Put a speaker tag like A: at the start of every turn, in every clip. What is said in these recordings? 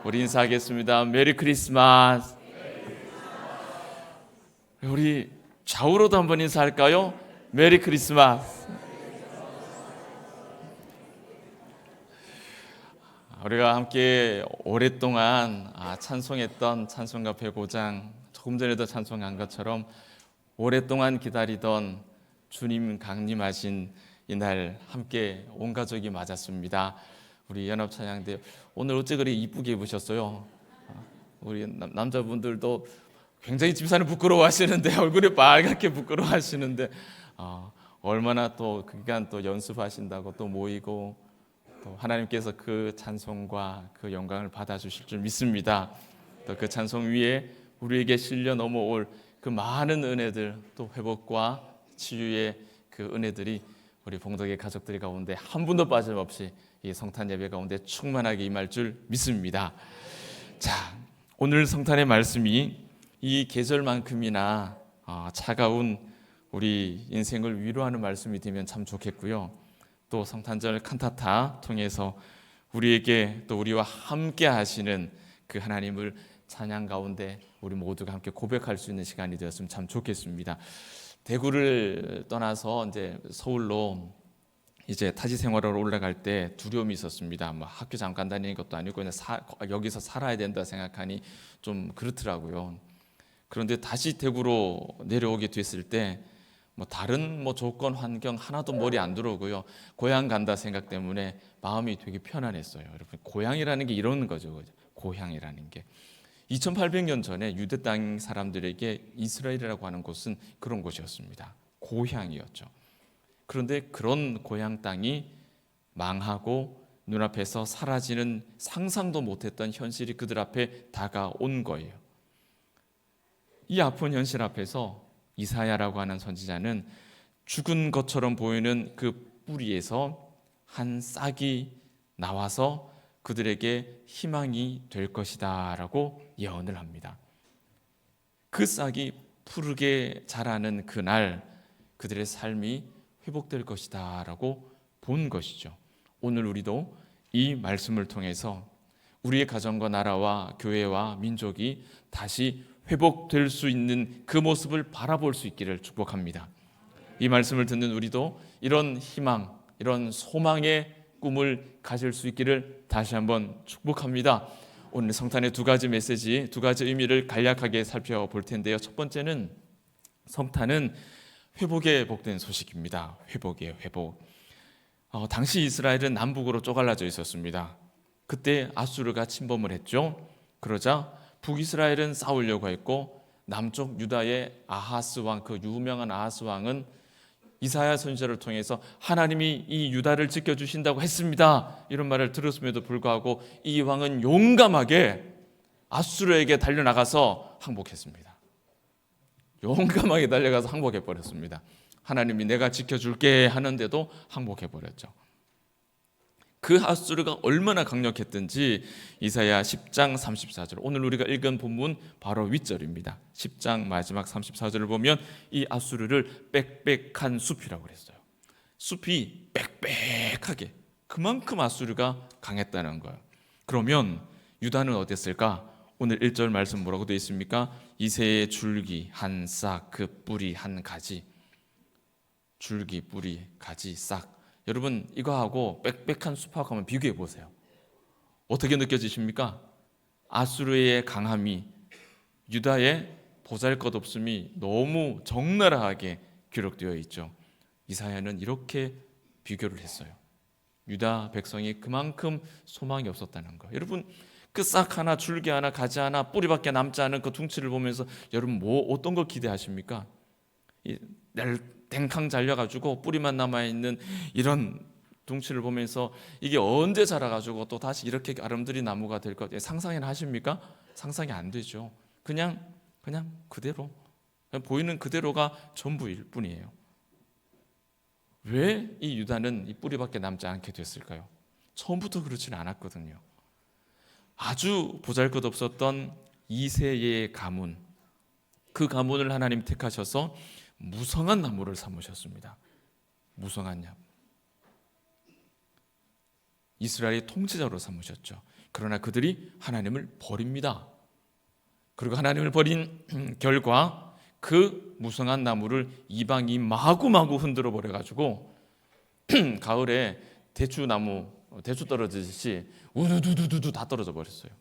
A: 우리 인사하겠습니다. 메리 크리스마스. 우리 좌우로도 한번 인사할까요? 메리 크리스마스. 우리가 함께 오랫동안 찬송했던 찬송가 105장, 조금 전에도 찬송한 것처럼 오랫동안 기다리던 주님 강림하신 이날 함께 온 가족이 맞았습니다. 우리 연합찬양대 오늘 어째 그리 이쁘게 입으셨어요? 우리 남자분들도 굉장히 집사는 부끄러워하시는데, 얼굴이 빨갛게 부끄러워하시는데, 얼마나 또 그 기간 또 연습하신다고 또 모이고 또 하나님께서 그 찬송과 그 영광을 받아주실 줄 믿습니다. 또 그 찬송 위에 우리에게 실려 넘어올 그 많은 은혜들, 또 회복과 치유의 그 은혜들이 우리 봉덕의 가족들 가운데 한 분도 빠짐없이 이 성탄 예배 가운데 충만하게 임할 줄 믿습니다. 자, 오늘 성탄의 말씀이 이 계절만큼이나 차가운 우리 인생을 위로하는 말씀이 되면 참 좋겠고요. 또 성탄절 칸타타 통해서 우리에게 또 우리와 함께 하시는 그 하나님을 찬양 가운데 우리 모두가 함께 고백할 수 있는 시간이 되었으면 참 좋겠습니다. 대구를 떠나서 이제 서울로 이제 타지 생활하러 올라갈 때 두려움이 있었습니다. 뭐 학교 잠깐 다니는 것도 아니고 그냥 여기서 살아야 된다 생각하니 좀 그렇더라고요. 그런데 다시 대구로 내려오게 됐을 때 뭐 다른 조건 환경 하나도 머리 안 들어오고요. 고향 간다 생각 때문에 마음이 되게 편안했어요. 여러분, 고향이라는 게 이런 거죠. 고향이라는 게 2800년 전에 유대 땅 사람들에게 이스라엘이라고 하는 곳은 그런 곳이었습니다. 고향이었죠. 그런데 그런 고향 땅이 망하고 눈앞에서 사라지는 상상도 못했던 현실이 그들 앞에 다가온 거예요. 이 아픈 현실 앞에서 이사야라고 하는 선지자는 죽은 것처럼 보이는 그 뿌리에서 한 싹이 나와서 그들에게 희망이 될 것이다 라고 예언을 합니다. 그 싹이 푸르게 자라는 그날 그들의 삶이 회복될 것이다 라고 본 것이죠. 오늘 우리도 이 말씀을 통해서 우리의 가정과 나라와 교회와 민족이 다시 회복될 수 있는 그 모습을 바라볼 수 있기를 축복합니다. 이 말씀을 듣는 우리도 이런 희망, 이런 소망의 꿈을 가질 수 있기를 다시 한번 축복합니다. 오늘 성탄의 두 가지 메시지, 두 가지 의미를 간략하게 살펴볼 텐데요. 첫 번째는 성탄은 회복에 복된 소식입니다. 회복이에요, 회복. 당시 이스라엘은 남북으로 쪼갈라져 있었습니다. 그때 아수르가 침범을 했죠. 그러자 북이스라엘은 싸우려고 했고 남쪽 유다의 아하스 왕, 그 유명한 아하스 왕은 이사야 선지자를 통해서 하나님이 이 유다를 지켜주신다고 했습니다. 이런 말을 들었음에도 불구하고 이 왕은 용감하게 아수르에게 달려나가서 항복했습니다. 용감하게 달려가서 항복해버렸습니다. 하나님이 내가 지켜줄게 하는데도 항복해버렸죠. 그 아수르가 얼마나 강력했든지 이사야 10장 34절, 오늘 우리가 읽은 본문 바로 윗절입니다. 10장 마지막 34절을 보면 이 아수르를 빽빽한 숲이라고 그랬어요. 숲이 빽빽하게, 그만큼 아수르가 강했다는 거예요. 그러면 유다는 어땠을까? 오늘 1절 말씀 뭐라고 되어 있습니까? 이새의 줄기 한 싹, 그 뿌리 한 가지. 줄기, 뿌리, 가지, 싹. 여러분, 이거하고 빽빽한 숲하고 한번 비교해 보세요. 어떻게 느껴지십니까? 아수르의 강함이, 유다의 보잘것없음이 너무 적나라하게 기록되어 있죠. 이사야는 이렇게 비교를 했어요. 유다 백성이 그만큼 소망이 없었다는 거. 여러분, 그 싹 하나, 줄기 하나, 가지 하나, 뿌리밖에 남지 않은 그 둥치를 보면서 여러분 어떤 걸 기대하십니까? 댕캉 잘려가지고 뿌리만 남아있는 이런 둥치를 보면서 이게 언제 자라가지고 또 다시 이렇게 아름드리 나무가 될 것, 상상이나 하십니까? 상상이 안 되죠. 그냥 그대로, 그냥 보이는 그대로가 전부일 뿐이에요. 왜 이 유다는 이 뿌리밖에 남지 않게 됐을까요? 처음부터 그렇지는 않았거든요. 아주 보잘것없었던 이새의 가문, 그 가문을 하나님 택하셔서 무성한 나무를 삼으셨습니다. 무성한 나무. 이스라엘의 통치자로 삼으셨죠. 그러나 그들이 하나님을 버립니다. 그리고 하나님을 버린 결과 그 무성한 나무를 이방이 마구마구 흔들어 버려가지고 가을에 대추 떨어지듯이 우두두두두 다 떨어져 버렸어요.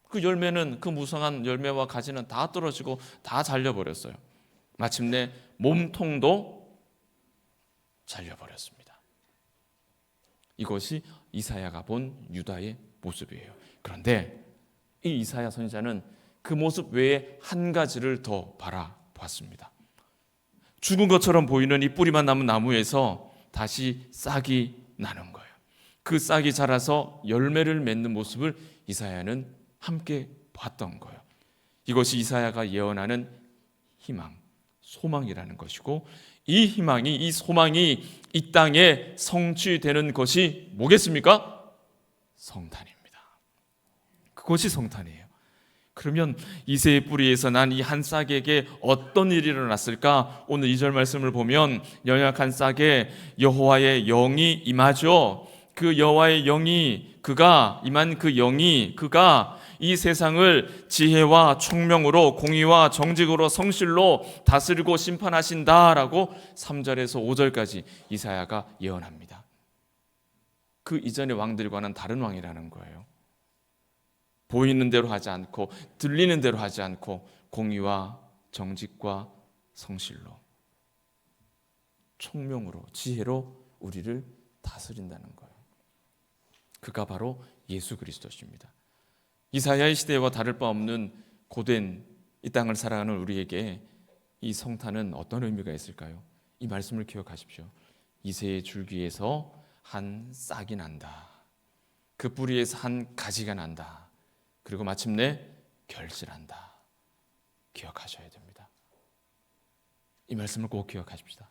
A: 그 열매는, 그 무성한 열매와 가지는 다 떨어지고 다 잘려버렸어요. 마침내 몸통도 잘려버렸습니다. 이것이 이사야가 본 유다의 모습이에요. 그런데 이 이사야 선지자는 그 모습 외에 한 가지를 더 바라봤습니다. 죽은 것처럼 보이는 이 뿌리만 남은 나무에서 다시 싹이 나는 거예요. 그 싹이 자라서 열매를 맺는 모습을 이사야는 함께 봤던 거예요. 이것이 이사야가 예언하는 희망, 소망이라는 것이고, 이 희망이, 이 소망이 이 땅에 성취되는 것이 뭐겠습니까? 성탄입니다. 그것이 성탄이에요. 그러면 이새의 뿌리에서 난 이 한 싹에게 어떤 일이 일어났을까? 오늘 2절 말씀을 보면 연약한 싹에 여호와의 영이 임하죠. 그 여호와의 영이, 그가 임한 그 영이, 그가 이 세상을 지혜와 총명으로, 공의와 정직으로, 성실로 다스리고 심판하신다라고 3절에서 5절까지 이사야가 예언합니다. 그 이전의 왕들과는 다른 왕이라는 거예요. 보이는 대로 하지 않고 들리는 대로 하지 않고 공의와 정직과 성실로, 총명으로, 지혜로 우리를 다스린다는 거예요. 그가 바로 예수 그리스도십니다. 이사야의 시대와 다를 바 없는 고된 이 땅을 살아가는 우리에게 이 성탄은 어떤 의미가 있을까요? 이 말씀을 기억하십시오. 이새의 줄기에서 한 싹이 난다. 그 뿌리에서 한 가지가 난다. 그리고 마침내 결실한다. 기억하셔야 됩니다. 이 말씀을 꼭 기억하십시다.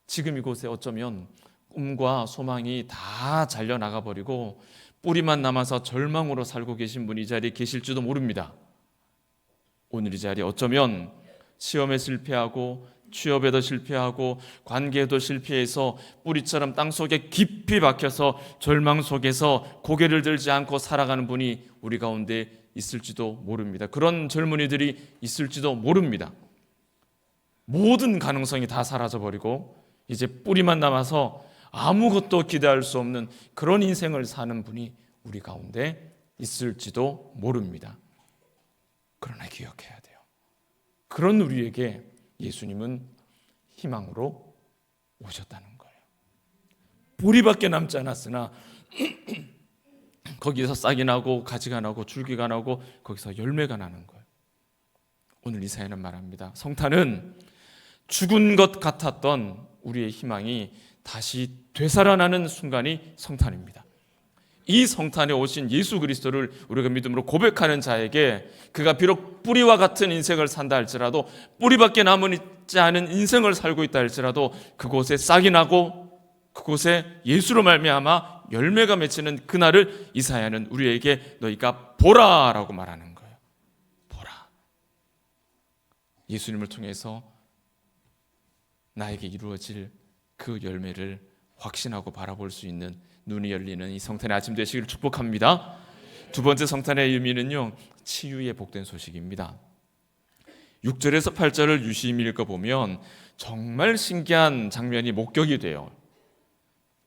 A: 지금 이곳에 어쩌면 꿈과 소망이 다 잘려나가 버리고 뿌리만 남아서 절망으로 살고 계신 분이 이 자리에 계실지도 모릅니다. 오늘 이 자리에 어쩌면 시험에 실패하고 취업에도 실패하고 관계에도 실패해서 뿌리처럼 땅속에 깊이 박혀서 절망 속에서 고개를 들지 않고 살아가는 분이 우리 가운데 있을지도 모릅니다. 그런 젊은이들이 있을지도 모릅니다. 모든 가능성이 다 사라져버리고 이제 뿌리만 남아서 아무것도 기대할 수 없는 그런 인생을 사는 분이 우리 가운데 있을지도 모릅니다. 그러나 기억해야 돼요. 그런 우리에게 예수님은 희망으로 오셨다는 거예요. 뿌리밖에 남지 않았으나 거기서 싹이 나고 가지가 나고 줄기가 나고 거기서 열매가 나는 거예요. 오늘 이사야는 말합니다. 성탄은 죽은 것 같았던 우리의 희망이 다시 되살아나는 순간이 성탄입니다. 이 성탄에 오신 예수 그리스도를 우리가 믿음으로 고백하는 자에게 그가 비록 뿌리와 같은 인생을 산다 할지라도, 뿌리밖에 남지 않은 인생을 살고 있다 할지라도 그곳에 싹이 나고 그곳에 예수로 말미암아 열매가 맺히는 그날을 이사야는 우리에게 너희가 보라라고 말하는 거예요. 보라. 예수님을 통해서 나에게 이루어질 그 열매를 확신하고 바라볼 수 있는 눈이 열리는 이 성탄의 아침 되시기를 축복합니다. 두 번째 성탄의 의미는요, 치유의 복된 소식입니다. 6절에서 8절을 유심히 읽어보면 정말 신기한 장면이 목격이 돼요.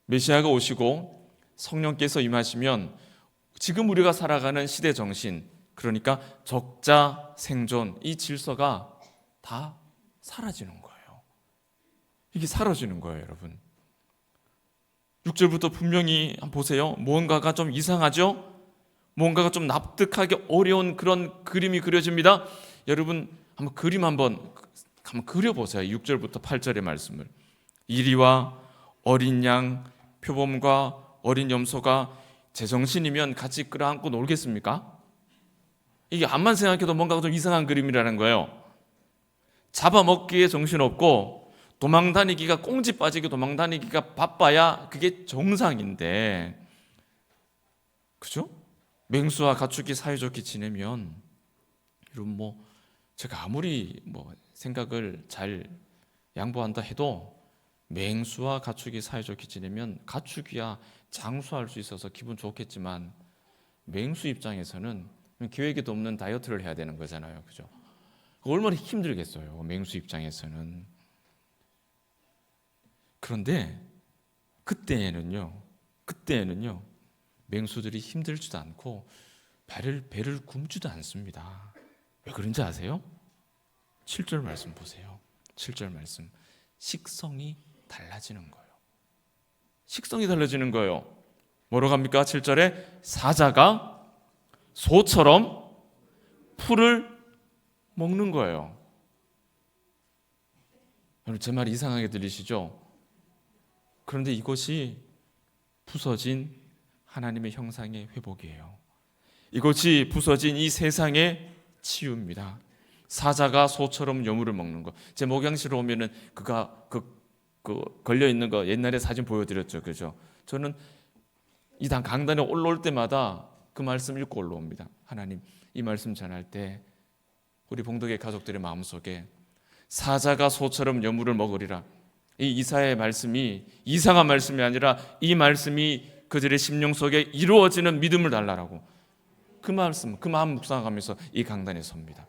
A: 메시아가 오시고 성령께서 임하시면 지금 우리가 살아가는 시대 정신, 그러니까 적자 생존, 이 질서가 다 사라지는 거예요. 이게 사라지는 거예요, 여러분. 6절부터 분명히 한번 보세요. 뭔가가 좀 이상하죠? 뭔가가 좀 납득하기 어려운 그런 그림이 그려집니다. 여러분 한번 그림 한번 그려보세요. 6절부터 8절의 말씀을. 이리와 어린 양, 표범과 어린 염소가 제정신이면 같이 끌어안고 놀겠습니까? 이게 암만 생각해도 뭔가 좀 이상한 그림이라는 거예요. 잡아먹기에 정신없고 도망다니기가, 꽁지 빠지게 도망다니기가 바빠야 그게 정상인데, 그죠? 맹수와 가축이 사이좋게 지내면, 여러분 제가 아무리 생각을 잘 양보한다 해도 맹수와 가축이 사이좋게 지내면 가축이야 장수할 수 있어서 기분 좋겠지만 맹수 입장에서는 계획에도 없는 다이어트를 해야 되는 거잖아요. 그죠? 얼마나 힘들겠어요. 맹수 입장에서는. 그런데 그때에는요. 맹수들이 힘들지도 않고 배를 굶지도 않습니다. 왜 그런지 아세요? 7절 말씀 보세요. 7절 말씀. 식성이 달라지는 거예요. 식성이 달라지는 거예요. 뭐로 갑니까? 7절에 사자가 소처럼 풀을 먹는 거예요. 여러분 제 말 이상하게 들리시죠? 그런데 이것이 부서진 하나님의 형상의 회복이에요. 이것이 부서진 이 세상의 치유입니다. 사자가 소처럼 여물을 먹는 거. 제 목양실에 오면은 그가 걸려 있는 거 옛날에 사진 보여드렸죠, 그죠? 저는 이 강단에 올라올 때마다 그 말씀 읽고 올라옵니다. 하나님, 이 말씀 전할 때 우리 봉독의 가족들의 마음속에 사자가 소처럼 여물을 먹으리라. 이 이사야의 말씀이 이상한 말씀이 아니라 이 말씀이 그들의 심령 속에 이루어지는 믿음을 달라라고 그 말씀, 그 마음 묵상하면서 이 강단에 섭니다.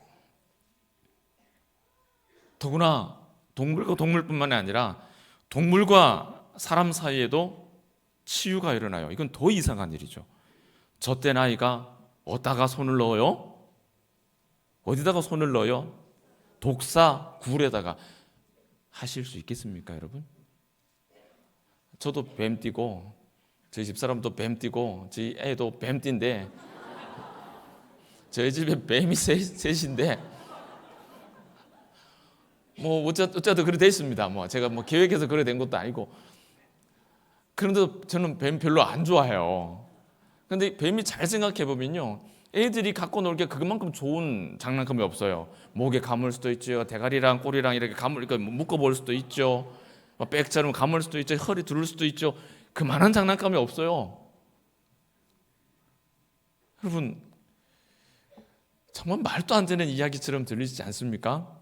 A: 더구나 동물과 동물뿐만 아니라 동물과 사람 사이에도 치유가 일어나요. 이건 더 이상한 일이죠. 젖된 아이가 어디다가 손을 넣어요? 어디다가 손을 넣어요? 독사 굴에다가. 하실 수 있겠습니까, 여러분? 저도 뱀 띠고 저희 집사람도 뱀 띠고 저희 애도 뱀 띠인데 저희 집에 뱀이 셋인데 뭐 어쩌다 그래 돼 있습니다. 뭐 제가 뭐 계획해서 그래 된 것도 아니고. 그런데 저는 뱀 별로 안 좋아해요. 근데 뱀이 잘 생각해 보면요, 애들이 갖고 놀게 그만큼 좋은 장난감이 없어요. 목에 감을 수도 있죠. 대가리랑 꼬리랑 이렇게 묶어볼 수도 있죠. 백처럼 감을 수도 있죠. 허리 두를 수도 있죠. 그만한 장난감이 없어요. 여러분, 정말 말도 안 되는 이야기처럼 들리지 않습니까?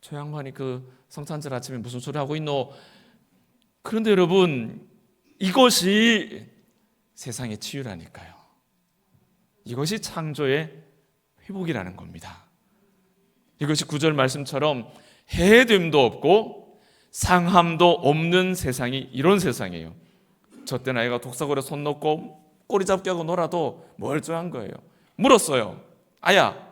A: 저 양반이 그 성탄절 아침에 무슨 소리 하고 있노? 그런데 여러분, 이것이 세상의 치유라니까요. 이것이 창조의 회복이라는 겁니다. 이것이 9절 말씀처럼 해됨도 없고 상함도 없는 세상이 이런 세상이에요. 젖된 아이가 독사골에 손 넣고 꼬리 잡기 하고 놀아도 멀쩡한 거예요. 물었어요. 아야.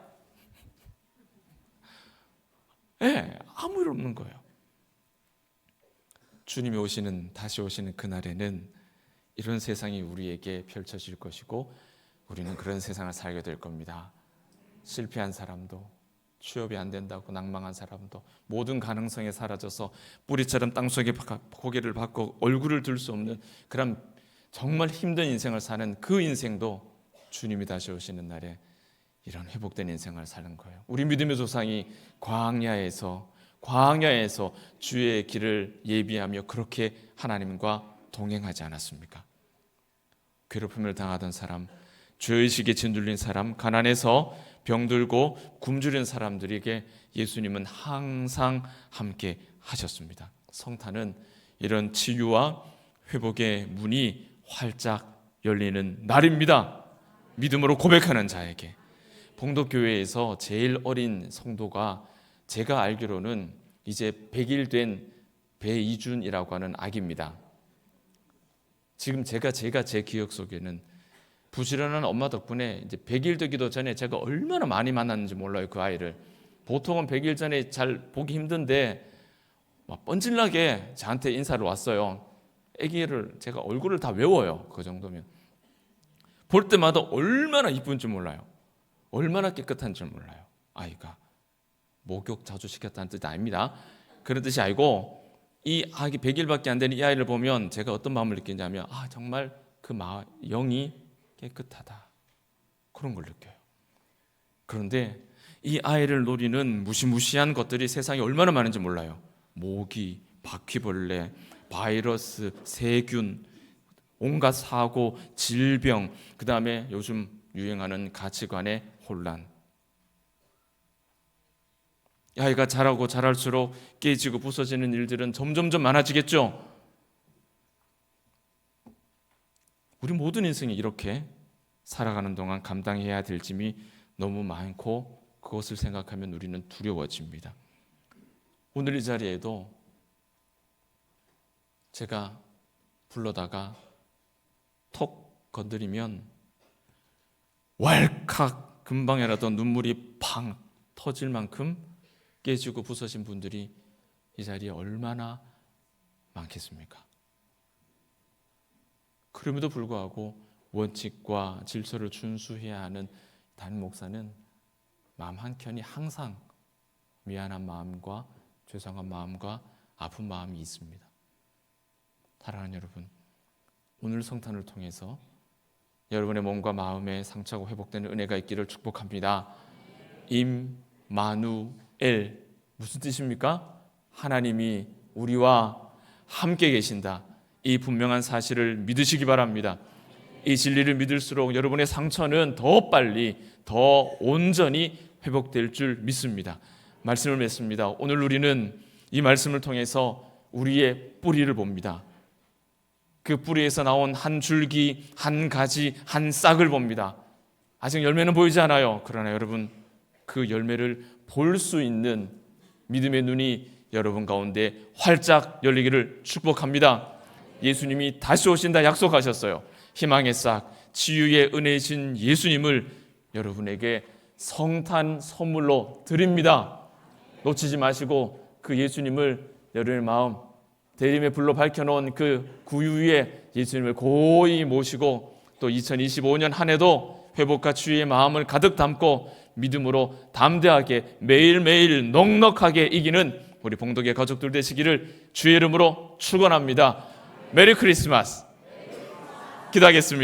A: 아무 일 없는 거예요. 주님이 다시 오시는 그날에는 이런 세상이 우리에게 펼쳐질 것이고 우리는 그런 세상을 살게 될 겁니다. 실패한 사람도, 취업이 안 된다고 낭망한 사람도 모든 가능성이 사라져서 뿌리처럼 땅속에 고개를 박고 얼굴을 들 수 없는 그런 정말 힘든 인생을 사는 그 인생도 주님이 다시 오시는 날에 이런 회복된 인생을 사는 거예요. 우리 믿음의 조상이 광야에서 주의 길을 예비하며 그렇게 하나님과 동행하지 않았습니까? 괴롭힘을 당하던 사람, 죄의식에 짓눌린 사람, 가난해서 병들고 굶주린 사람들에게 예수님은 항상 함께 하셨습니다. 성탄은 이런 치유와 회복의 문이 활짝 열리는 날입니다. 믿음으로 고백하는 자에게. 봉독교회에서 제일 어린 성도가 제가 알기로는 이제 100일 된 배이준이라고 하는 아기입니다. 지금 제가 제 기억 속에는 부지런한 엄마 덕분에 이제 100일 되기도 전에 제가 얼마나 많이 만났는지 몰라요, 그 아이를. 보통은 100일 전에 잘 보기 힘든데 막 뻔질나게 저한테 인사를 왔어요. 아기를 제가 얼굴을 다 외워요. 그 정도면. 볼 때마다 얼마나 이쁜지 몰라요. 얼마나 깨끗한지 몰라요. 아이가. 목욕 자주 시켰다는 뜻이 아닙니다. 그런 뜻이 아니고 이 아기 100일밖에 안 되는 이 아이를 보면 제가 어떤 마음을 느끼냐면 정말 그 영이 깨끗하다. 그런 걸 느껴요. 그런데 이 아이를 노리는 무시무시한 것들이 세상에 얼마나 많은지 몰라요. 모기, 바퀴벌레, 바이러스, 세균, 온갖 사고, 질병, 그 다음에 요즘 유행하는 가치관의 혼란. 이 아이가 자라고 자랄수록 깨지고 부서지는 일들은 점점점 많아지겠죠. 우리 모든 인생이 이렇게 살아가는 동안 감당해야 될 짐이 너무 많고 그것을 생각하면 우리는 두려워집니다. 오늘 이 자리에도 제가 불러다가 톡 건드리면 왈칵 금방이라도 눈물이 팡 터질 만큼 깨지고 부서진 분들이 이 자리에 얼마나 많겠습니까? 그럼에도 불구하고 원칙과 질서를 준수해야 하는 담임 목사는 마음 한켠이 항상 미안한 마음과 죄송한 마음과 아픈 마음이 있습니다. 사랑하는 여러분, 오늘 성탄을 통해서 여러분의 몸과 마음의 상처가 회복되는 은혜가 있기를 축복합니다. 임마누엘, 무슨 뜻입니까? 하나님이 우리와 함께 계신다. 이 분명한 사실을 믿으시기 바랍니다. 이 진리를 믿을수록 여러분의 상처는 더 빨리 더 온전히 회복될 줄 믿습니다. 말씀을 맺습니다. 오늘 우리는 이 말씀을 통해서 우리의 뿌리를 봅니다. 그 뿌리에서 나온 한 줄기, 한 가지, 한 싹을 봅니다. 아직 열매는 보이지 않아요. 그러나 여러분, 그 열매를 볼 수 있는 믿음의 눈이 여러분 가운데 활짝 열리기를 축복합니다. 예수님이 다시 오신다 약속하셨어요. 희망의 싹, 치유의 은혜이신 예수님을 여러분에게 성탄 선물로 드립니다. 놓치지 마시고 그 예수님을 여러분의 마음, 대림의 불로 밝혀놓은 그 구유 위에 예수님을 고이 모시고 또 2025년 한 해도 회복과 치유의 마음을 가득 담고 믿음으로 담대하게 매일매일 넉넉하게 이기는 우리 봉독의 가족들 되시기를 주의 이름으로 축원합니다. 메리 크리스마스. 기도하겠습니다.